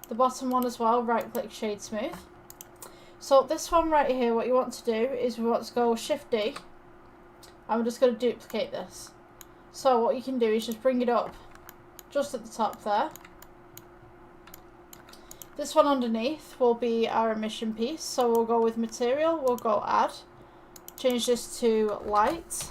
The bottom one as well, right click shade smooth. So this one right here, what you want to do is we want to go Shift D, and we're just going to duplicate this. So what you can do is just bring it up just at the top there. This one underneath will be our emission piece, so we'll go with material, we'll go add, change this to light,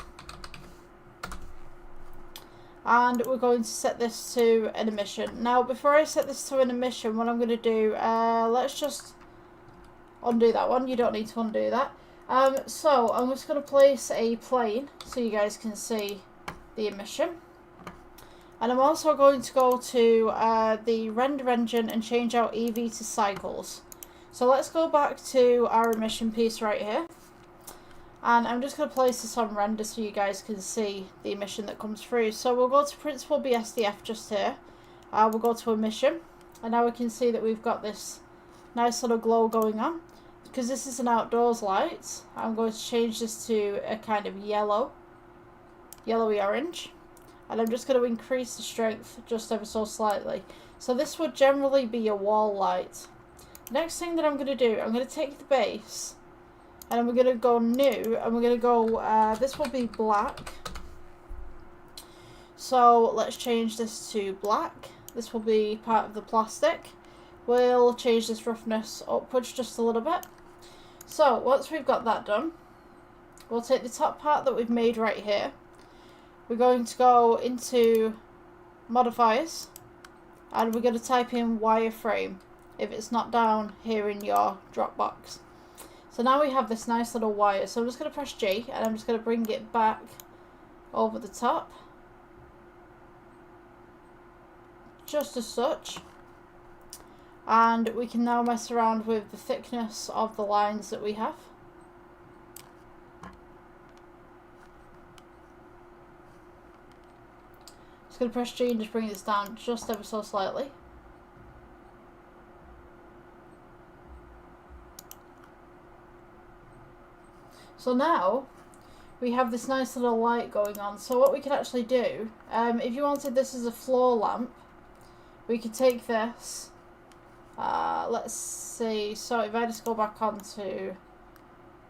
and we're going to set this to an emission. Now before I set this to an emission, what I'm going to do, let's just undo that one, you don't need to undo that. So I'm just going to place a plane so you guys can see the emission. And I'm also going to go to the render engine and change out EV to cycles. So let's go back to our emission piece right here. And I'm just going to place this on render so you guys can see the emission that comes through. So we'll go to Principled BSDF just here. We'll go to emission. And now we can see that we've got this nice little glow going on. Because this is an outdoors light, I'm going to change this to a kind of yellowy orange. And I'm just going to increase the strength just ever so slightly. So this would generally be a wall light. The next thing that I'm going to do, I'm going to take the base and we're going to go new, and we're going to go, this will be black. So let's change this to black. This will be part of the plastic. We'll change this roughness upwards just a little bit. So once we've got that done, we'll take the top part that we've made right here. We're going to go into modifiers and we're going to type in wireframe if it's not down here in your Dropbox. So now we have this nice little wire. So I'm just going to press G and I'm just going to bring it back over the top. Just as such. And we can now mess around with the thickness of the lines that we have. Just going to press G and just bring this down just ever so slightly. So now we have this nice little light going on. So what we could actually do, if you wanted this as a floor lamp, we could take this. Let's see, so if I just go back onto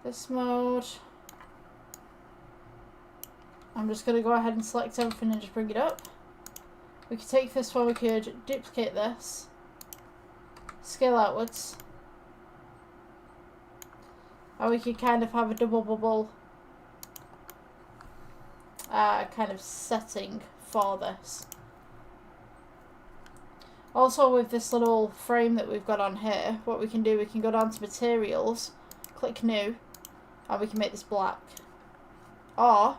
this mode, I'm just going to go ahead and select everything and just bring it up. We could take this one, we could duplicate this, scale outwards, and we could kind of have a double bubble kind of setting for this. Also with this little frame that we've got on here, what we can do, we can go down to materials, click new, and we can make this black. Or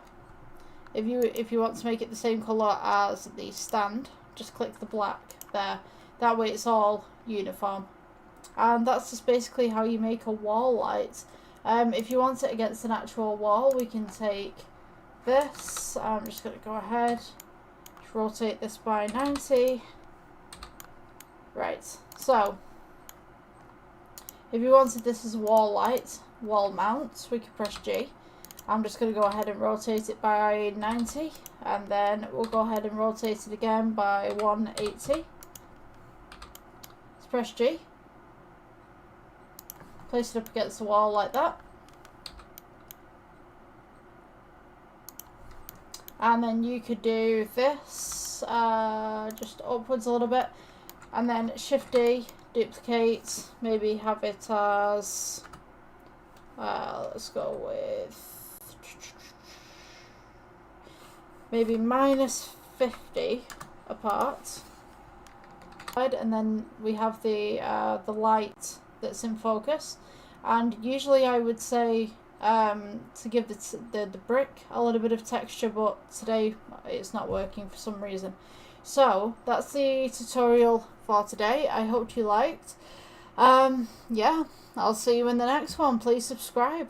if you want to make it the same colour as the stand, just click the black there. That way it's all uniform. And that's just basically how you make a wall light. If you want it against an actual wall, we can take this. I'm just going to go ahead, just rotate this by 90. Right, so if you wanted this as a wall light, wall mount, we could press G. I'm just going to go ahead and rotate it by 90, and then we'll go ahead and rotate it again by 180. Let's press G. Place it up against the wall like that. And then you could do this, just upwards a little bit. And then Shift D, duplicate, maybe have it as, let's go with, maybe -50 apart. And then we have the light that's in focus. And usually I would say to give the brick a little bit of texture, but today it's not working for some reason. So that's the tutorial for today. I hope you liked. Yeah, I'll see you in the next one. Please subscribe.